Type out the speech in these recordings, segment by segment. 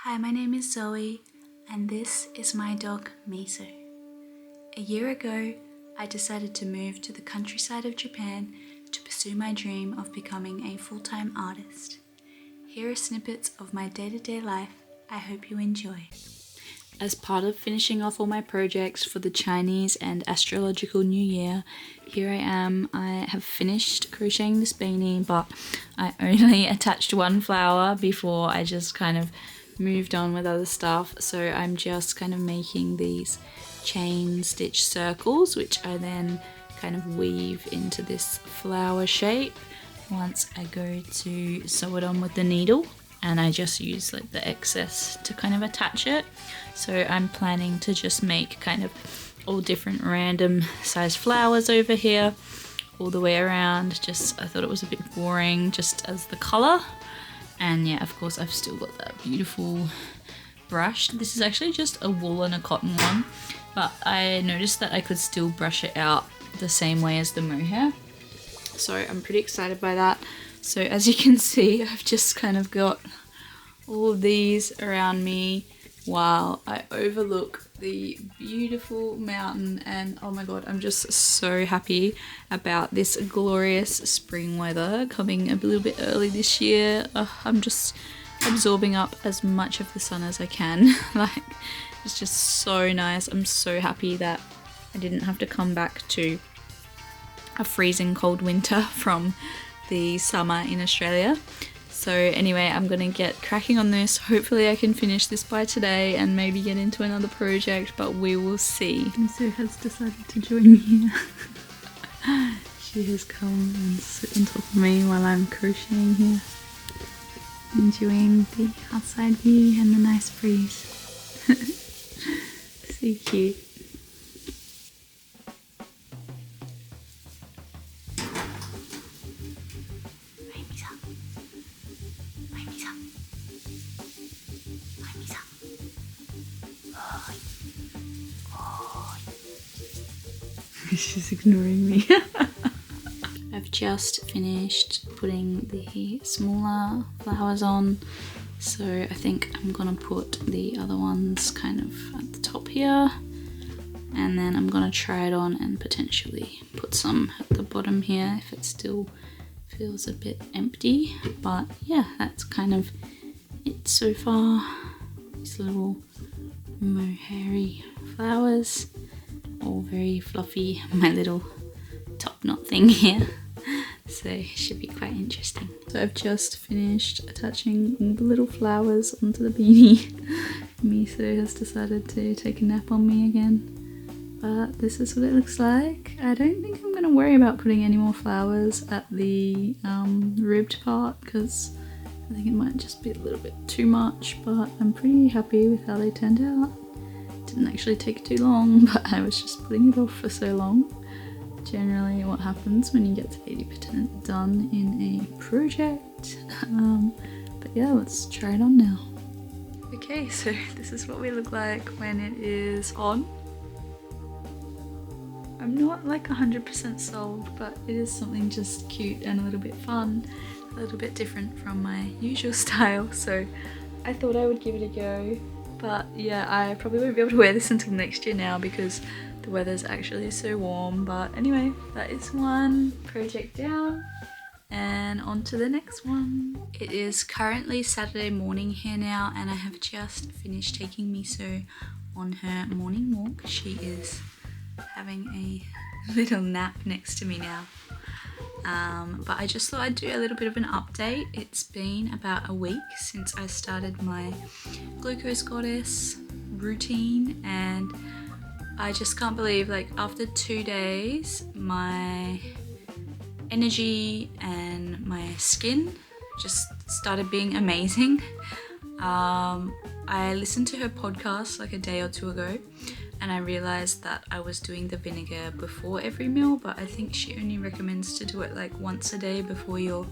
Hi, my name is Zoe, and this is my dog Miso. A year ago, I decided to move to the countryside of Japan to pursue my dream of becoming a full-time artist. Here are snippets of my day-to-day life. I hope you enjoy. As part of finishing off all my projects for the Chinese and astrological new year, here I am. I have finished crocheting this beanie, but I only attached one flower before I just kind of moved on with other stuff. So I'm just kind of making these chain stitch circles, which I then kind of weave into this flower shape once I go to sew it on with the needle. And I just use like the excess to kind of attach it. So I'm planning to just make kind of all different random size flowers over here all the way around. Just I thought it was a bit boring just as the color. And yeah, of course I've still got that beautiful brush. This is actually just a wool and a cotton one, but I noticed that I could still brush it out the same way as the mohair. So I'm pretty excited by that. So as you can see, I've just kind of got all of these around me while I overlook the beautiful mountain, and oh my god, I'm just so happy about this glorious spring weather coming a little bit early this year. I'm just absorbing up as much of the sun as I can. Like, it's just so nice. I'm so happy that I didn't have to come back to a freezing cold winter from the summer in Australia. So anyway, I'm gonna get cracking on this. Hopefully I can finish this by today and maybe get into another project, but we will see. Miso has decided to join me here. She has come and sit on top of me while I'm crocheting here, enjoying the outside view and the nice breeze. So cute. She's ignoring me. I've just finished putting the smaller flowers on, so I think I'm gonna put the other ones kind of at the top here, and then I'm gonna try it on and potentially put some at the bottom here if it still feels a bit empty. But yeah, that's kind of it so far. These little mohairy flowers, all very fluffy. My little top knot thing here, so it should be quite interesting. So I've just finished attaching all the little flowers onto the beanie. Miso has decided to take a nap on me again, but this is what it looks like. I don't think I'm going to worry about putting any more flowers at the ribbed part, because I think it might just be a little bit too much, but I'm pretty happy with how they turned out. Didn't actually take too long, but I was just putting it off for so long. Generally what happens when you get to 80% done in a project. But yeah, let's try it on now. Okay, so this is what we look like when it is on. I'm not like 100% sold, but it is something just cute and a little bit fun, a little bit different from my usual style, so I thought I would give it a go. But yeah, I probably won't be able to wear this until next year now because the weather's actually so warm. But anyway, that is one project down, and on to the next one. It is currently Saturday morning here now, and I have just finished taking Miso on her morning walk. She is having a little nap next to me now. But I just thought I'd do a little bit of an update. It's been about a week since I started my glucose goddess routine, and I just can't believe, like, after 2 days my energy and my skin just started being amazing. I listened to her podcast like a day or two ago, and I realized that I was doing the vinegar before every meal, but I think she only recommends to do it like once a day before your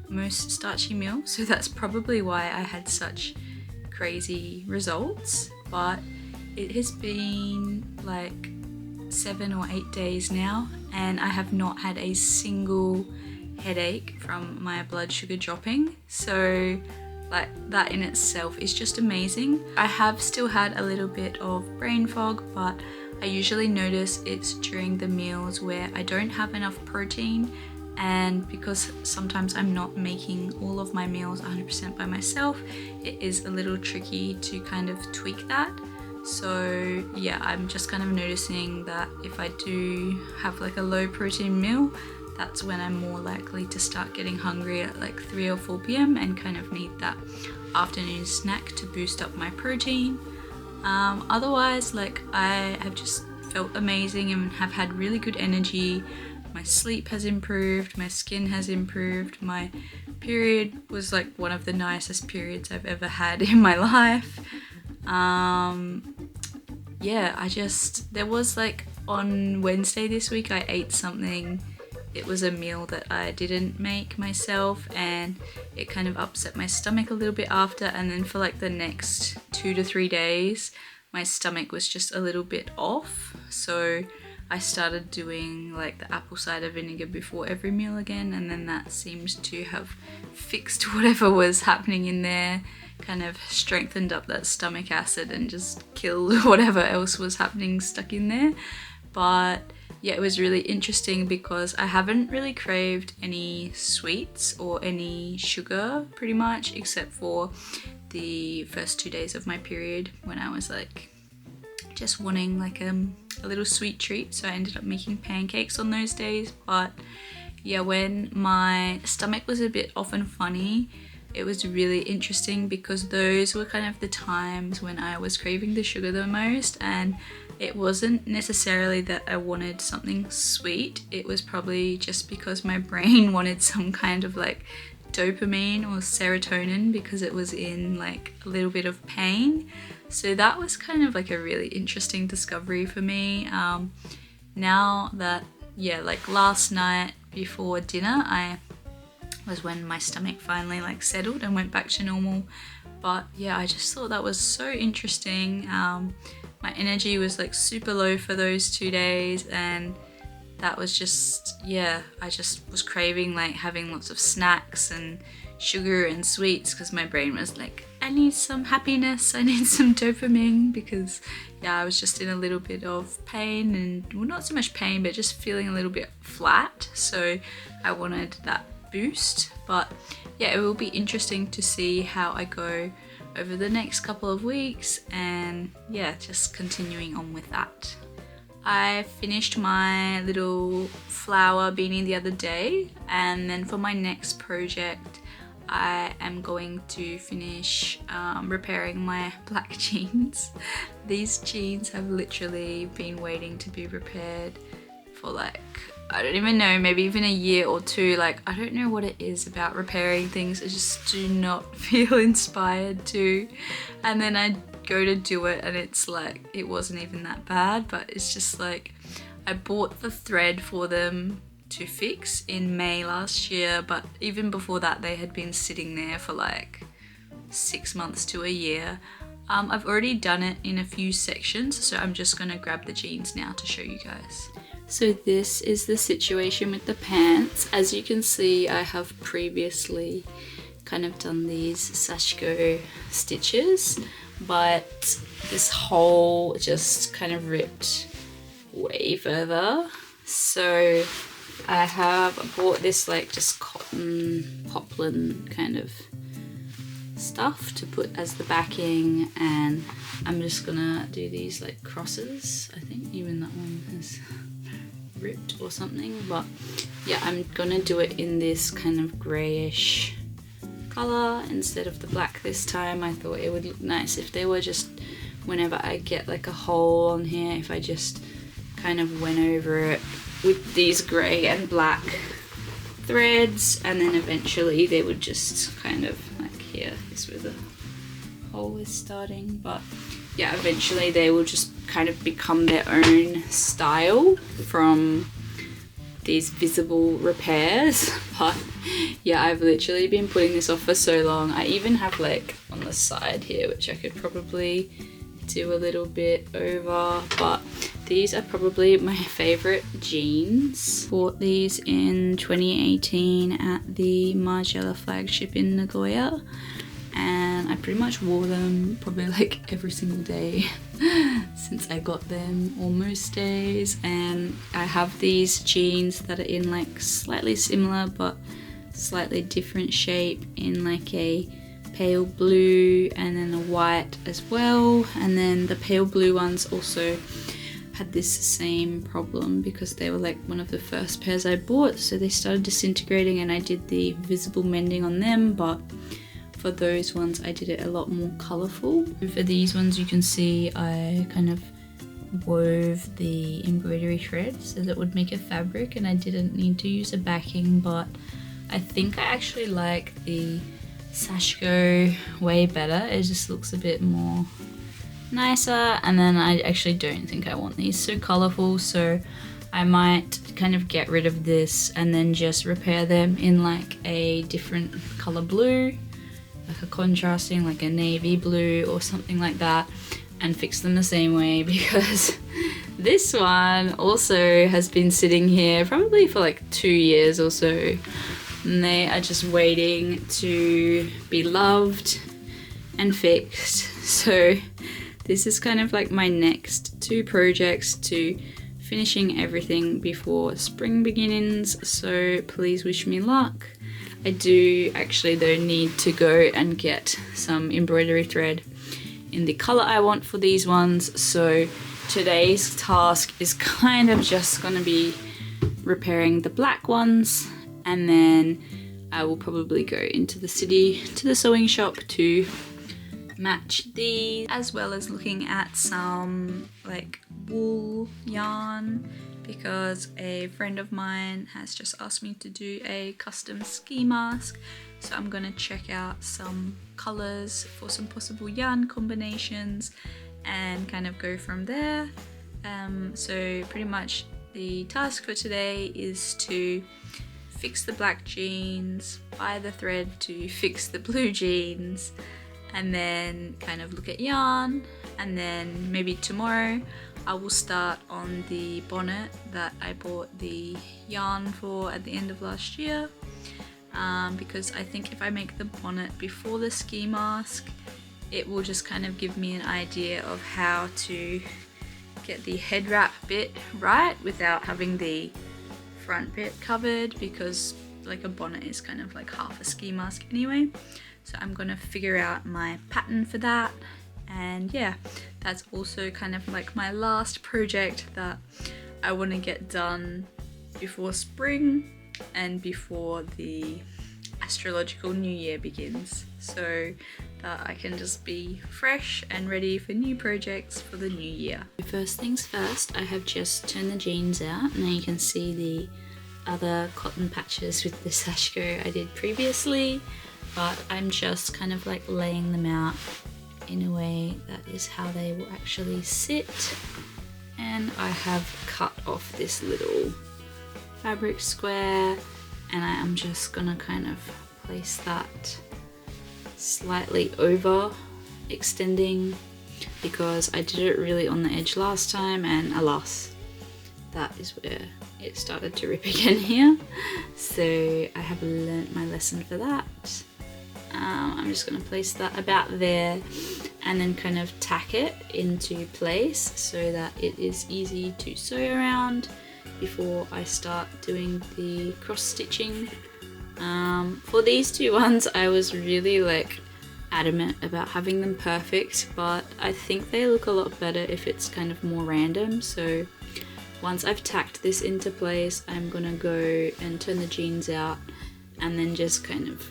most starchy meal. So that's probably why I had such crazy results. But it has been like 7 or 8 days now, and I have not had a single headache from my blood sugar dropping. So like that in itself is just amazing. I have still had a little bit of brain fog, but I usually notice it's during the meals where I don't have enough protein, and because sometimes I'm not making all of my meals 100% by myself, it is a little tricky to kind of tweak that. So yeah, I'm just kind of noticing that if I do have like a low protein meal, that's when I'm more likely to start getting hungry at like 3 or 4 p.m. and kind of need that afternoon snack to boost up my protein. Otherwise, like, I have just felt amazing and have had really good energy. My sleep has improved, my skin has improved, my period was like one of the nicest periods I've ever had in my life. Yeah, there was like on Wednesday this week I ate something. It was a meal that I didn't make myself, and it kind of upset my stomach a little bit after, and then for like the next 2 to 3 days my stomach was just a little bit off. So I started doing like the apple cider vinegar before every meal again, and then that seemed to have fixed whatever was happening in there, kind of strengthened up that stomach acid and just killed whatever else was happening stuck in there. But yeah, it was really interesting because I haven't really craved any sweets or any sugar pretty much, except for the first 2 days of my period when I was like just wanting like a little sweet treat. So I ended up making pancakes on those days. But yeah, when my stomach was a bit off and funny, it was really interesting because those were kind of the times when I was craving the sugar the most. And it wasn't necessarily that I wanted something sweet, it was probably just because my brain wanted some kind of like dopamine or serotonin because it was in like a little bit of pain. So that was kind of like a really interesting discovery for me. Now that, yeah, like last night before dinner, was when my stomach finally like settled and went back to normal. But yeah, I just thought that was so interesting. My energy was like super low for those 2 days, and that was just, yeah, I just was craving like having lots of snacks and sugar and sweets because my brain was like, I need some happiness, I need some dopamine, because yeah, I was just in a little bit of pain, and well, not so much pain, but just feeling a little bit flat. So I wanted that boost. But yeah, it will be interesting to see how I go over the next couple of weeks, and yeah, just continuing on with that. I finished my little flower beanie the other day, and then for my next project I am going to finish repairing my black jeans. These jeans have literally been waiting to be repaired for like, I don't even know, maybe even a year or two. Like, I don't know what it is about repairing things, I just do not feel inspired to. And then I go to do it and it's like, it wasn't even that bad, but it's just like, I bought the thread for them to fix in May last year, but even before that they had been sitting there for like 6 months to a year. I've already done it in a few sections, so I'm just gonna grab the jeans now to show you guys. So this is the situation with the pants. As you can see, I have previously kind of done these sashiko stitches, but this hole just kind of ripped way further. So I have bought this like just cotton poplin kind of stuff to put as the backing, and I'm just gonna do these like crosses. I think even that one has ripped or something, but yeah, I'm gonna do it in this kind of grayish color instead of the black this time. I thought it would look nice if they were just, whenever I get like a hole on here, if I just kind of went over it with these gray and black threads, and then eventually they would just kind of like, here is where the hole is starting, but yeah, eventually they will just kind of become their own style from these visible repairs. But yeah, I've literally been putting this off for so long. I even have like on the side here, which I could probably do a little bit over, but these are probably my favorite jeans. Bought these in 2018 at the Margiela flagship in Nagoya, and I pretty much wore them probably like every single day since I got them, or most days. And I have these jeans that are in like slightly similar but slightly different shape, in like a pale blue and then a white as well. And then the pale blue ones also had this same problem because they were like one of the first pairs I bought, so they started disintegrating, and I did the visible mending on them. But for those ones I did it a lot more colourful. For these ones you can see I kind of wove the embroidery thread so that would make a fabric, and I didn't need to use a backing, but I think I actually like the sashiko way better. It just looks a bit more nicer, and then I actually don't think I want these so colourful, so I might kind of get rid of this and then just repair them in like a different colour blue, like a contrasting, like a navy blue or something like that, and fix them the same way, because this one also has been sitting here probably for like 2 years or so, and they are just waiting to be loved and fixed. So this is kind of like my next 2 projects to finishing everything before spring beginnings, so please wish me luck. I do actually though need to go and get some embroidery thread in the colour I want for these ones, so today's task is kind of just going to be repairing the black ones, and then I will probably go into the city to the sewing shop to match these, as well as looking at some like wool yarn, because a friend of mine has just asked me to do a custom ski mask, so I'm gonna check out some colors for some possible yarn combinations and kind of go from there. So pretty much the task for today is to fix the black jeans, buy the thread to fix the blue jeans, and then kind of look at yarn, and then maybe tomorrow I will start on the bonnet that I bought the yarn for at the end of last year, because I think if I make the bonnet before the ski mask, it will just kind of give me an idea of how to get the head wrap bit right without having the front bit covered, because like a bonnet is kind of like half a ski mask anyway. So I'm gonna figure out my pattern for that, and yeah, that's also kind of like my last project that I want to get done before spring and before the astrological new year begins, so that I can just be fresh and ready for new projects for the new year. First things first, I have just turned the jeans out. Now you can see the other cotton patches with the sashiko I did previously, but I'm just kind of like laying them out in a way that is how they will actually sit. And I have cut off this little fabric square, and I am just gonna kind of place that slightly over extending, because I did it really on the edge last time, and alas, that is where it started to rip again here. So I have learnt my lesson for that. I'm just going to place that about there and then kind of tack it into place so that it is easy to sew around before I start doing the cross stitching. For these 2 ones I was really like adamant about having them perfect, but I think they look a lot better if it's kind of more random. So once I've tacked this into place, I'm gonna go and turn the jeans out and then just kind of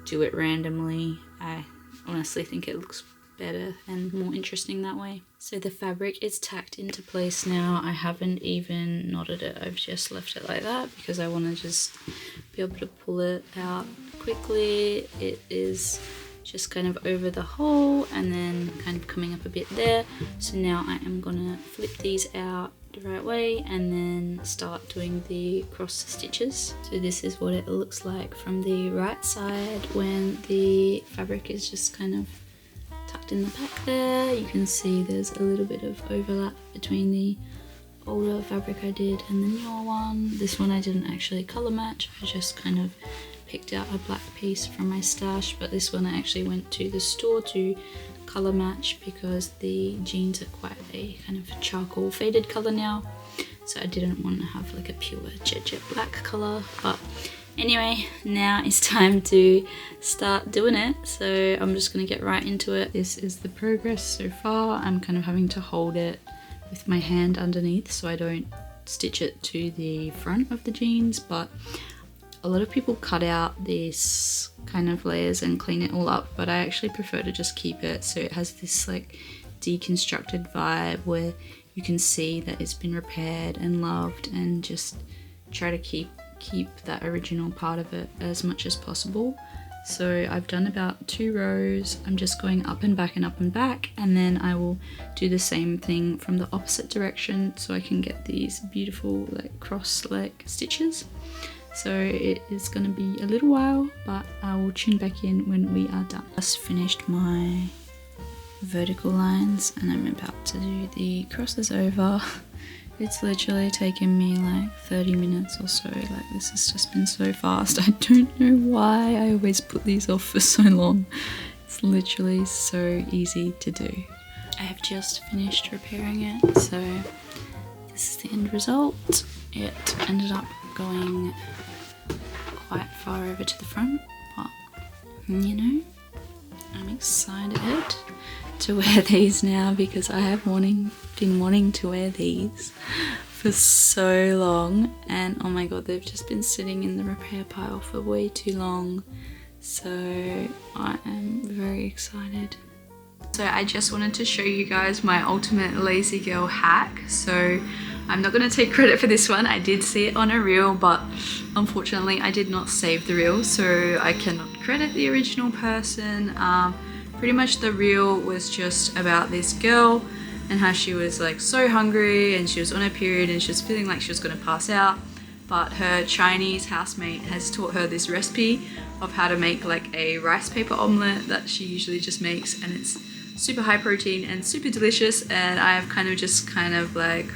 do it randomly. I honestly think it looks better and more interesting that way. So the fabric is tacked into place now. I haven't even knotted it, I've just left it like that because I want to just be able to pull it out quickly. It is just kind of over the hole and then kind of coming up a bit there. So now I am gonna flip these out the right way and then start doing the cross stitches. So this is what it looks like from the right side when the fabric is just kind of tucked in the back there. You can see there's a little bit of overlap between the older fabric I did and the newer one. This one I didn't actually colour match, I just kind of picked out a black piece from my stash, but this one I actually went to the store to color match because the jeans are quite a kind of charcoal faded color now, so I didn't want to have like a pure jet black color. But anyway, now it's time to start doing it, so I'm just gonna get right into it. This is the progress so far. I'm kind of having to hold it with my hand underneath so I don't stitch it to the front of the jeans, but a lot of people cut out these kind of layers and clean it all up, but I actually prefer to just keep it so it has this like deconstructed vibe where you can see that it's been repaired and loved, and just try to keep that original part of it as much as possible. So I've done about 2 rows. I'm just going up and back and up and back, and then I will do the same thing from the opposite direction so I can get these beautiful like cross leg stitches. So it is going to be a little while, but I will tune back in when we are done. Just finished my vertical lines and I'm about to do the crosses over. It's literally taken me like 30 minutes or so. Like, this has just been so fast. I don't know why I always put these off for so long. It's literally so easy to do. I have just finished repairing it, so this is the end result. It ended up going quite far over to the front, but you know, I'm excited to wear these now because I have been wanting to wear these for so long, and oh my god, they've just been sitting in the repair pile for way too long, so I am very excited. So I just wanted to show you guys my ultimate lazy girl hack. So I'm not going to take credit for this one. I did see it on a reel, but unfortunately I did not save the reel, so I cannot credit the original person. Pretty much the reel was just about this girl and how she was like so hungry and she was on her period and she was feeling like she was going to pass out, but her Chinese housemate has taught her this recipe of how to make like a rice paper omelette that she usually just makes, and it's super high protein and super delicious. And I've kind of like,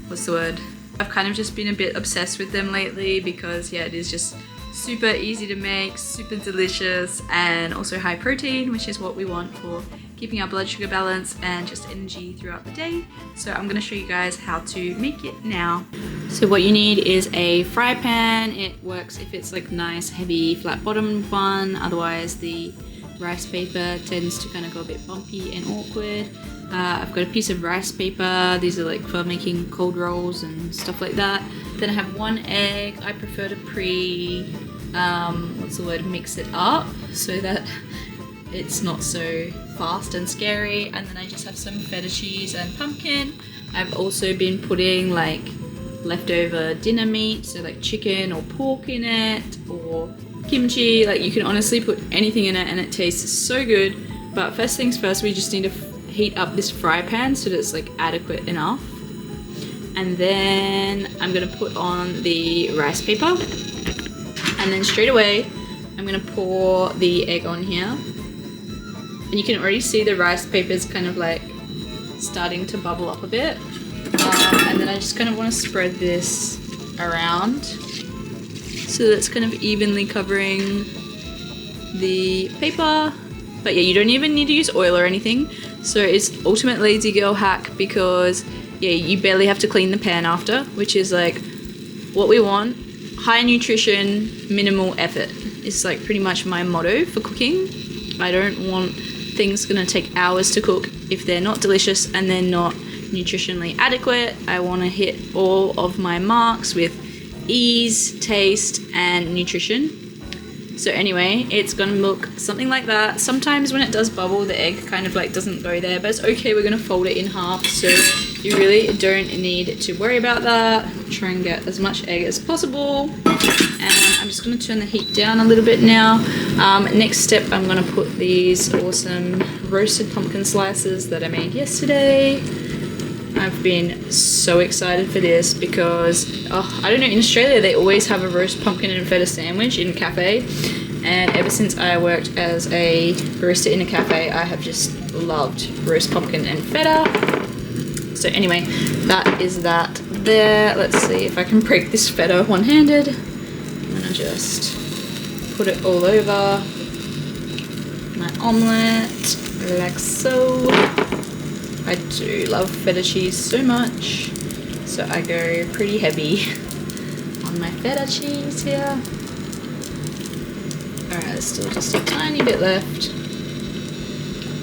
what's the word? I've kind of just been a bit obsessed with them lately because yeah, it is just super easy to make, super delicious, and also high protein, which is what we want for keeping our blood sugar balance and just energy throughout the day. So I'm going to show you guys how to make it now. So what you need is a fry pan. It works if it's like nice heavy flat bottomed one, otherwise the rice paper tends to kind of go a bit bumpy and awkward. I've got a piece of rice paper. These are like for making cold rolls and stuff like that. Then I have 1 egg. I prefer to mix it up so that it's not so fast and scary. And then I just have some feta cheese and pumpkin. I've also been putting like leftover dinner meat, so like chicken or pork in it, or kimchi. Like, you can honestly put anything in it and it tastes so good. But first things first, we just need to heat up this fry pan so that it's like adequate enough. And then I'm gonna put on the rice paper, and then straight away I'm gonna pour the egg on here, and you can already see the rice paper is kind of like starting to bubble up a bit. And then I just kind of want to spread this around so that it's kind of evenly covering the paper. But yeah, you don't even need to use oil or anything. So it's ultimate lazy girl hack because yeah, you barely have to clean the pan after, which is like what we want. High nutrition, minimal effort. It's like pretty much my motto for cooking. I don't want things gonna take hours to cook if they're not delicious and they're not nutritionally adequate. I want to hit all of my marks with ease, taste, and nutrition. So anyway, it's gonna look something like that. Sometimes when it does bubble, the egg kind of like doesn't go there, but it's okay. We're gonna fold it in half, so you really don't need to worry about that. Try and get as much egg as possible. And I'm just gonna turn the heat down a little bit now. Next step, I'm gonna put these awesome roasted pumpkin slices that I made yesterday. I've been so excited for this because, I don't know, in Australia they always have a roast pumpkin and feta sandwich in a cafe, and ever since I worked as a barista in a cafe, I have just loved roast pumpkin and feta. So anyway, that is that there. Let's see if I can break this feta one-handed. I'm gonna just put it all over my omelette, like so. I do love feta cheese so much, so I go pretty heavy on my feta cheese here. Alright, there's still just a tiny bit left.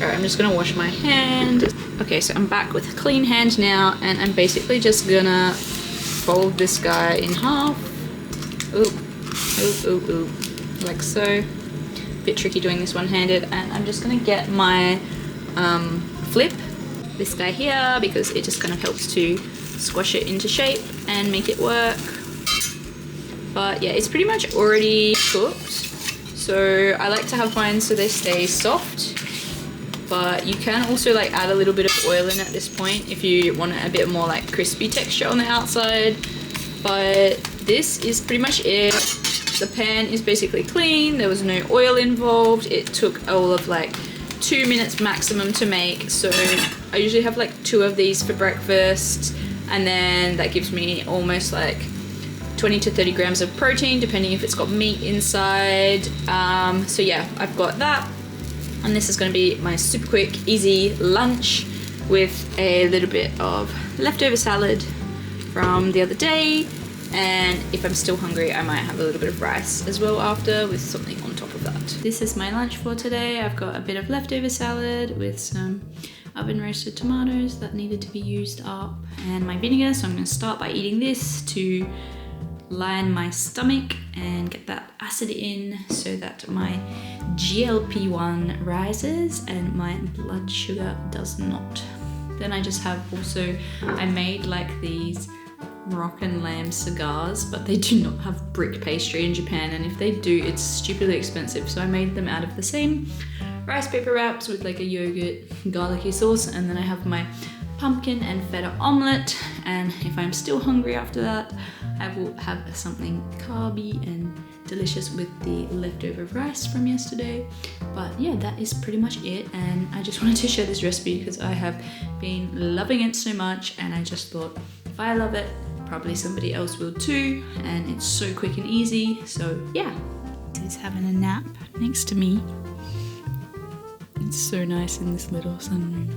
Alright, I'm just gonna wash my hand. Okay, so I'm back with a clean hand now, and I'm basically just gonna fold this guy in half. Ooh, like so. Bit tricky doing this one-handed, and I'm just gonna get my flip this guy here because it just kind of helps to squash it into shape and make it work. But yeah, it's pretty much already cooked, so I like to have mine so they stay soft. But you can also like add a little bit of oil in at this point if you want a bit more like crispy texture on the outside. But this is pretty much it. The pan is basically clean, there was no oil involved. It took all of like 2 minutes maximum to make, so I usually have like 2 of these for breakfast, and then that gives me almost like 20 to 30 grams of protein depending if it's got meat inside. So yeah, I've got that, and this is going to be my super quick easy lunch with a little bit of leftover salad from the other day. And if I'm still hungry, I might have a little bit of rice as well after with something on top of that. This is my lunch for today. I've got a bit of leftover salad with some oven roasted tomatoes that needed to be used up, and my vinegar. So I'm going to start by eating this to line my stomach and get that acid in so that my GLP-1 rises and my blood sugar does not. Then I just have also, I made like these Moroccan lamb cigars, but they do not have brick pastry in Japan, and if they do, it's stupidly expensive. So I made them out of the same rice paper wraps with like a yogurt garlicky sauce, and then I have my pumpkin and feta omelette, and if I'm still hungry after that, I will have something carby and delicious with the leftover rice from yesterday. But yeah, that is pretty much it, and I just wanted to share this recipe because I have been loving it so much, and I just thought if I love it, probably somebody else will too, and it's so quick and easy. So yeah, he's having a nap next to me. It's so nice in this little sunroom.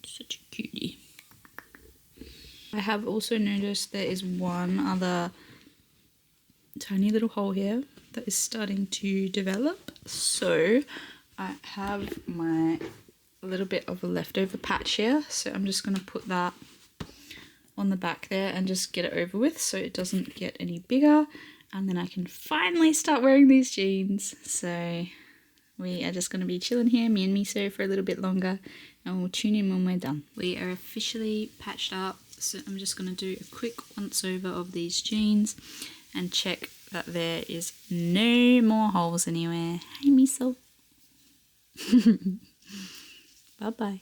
Such a cutie. I have also noticed there is one other tiny little hole here that is starting to develop, so I have my little bit of a leftover patch here, so I'm just going to put that on the back there and just get it over with so it doesn't get any bigger, and then I can finally start wearing these jeans. So we are just going to be chilling here, me and Miso, for a little bit longer, and we'll tune in when we're done. We are officially patched up, so I'm just going to do a quick once over of these jeans and check that there is no more holes anywhere. Hi, Miso. Bye-bye.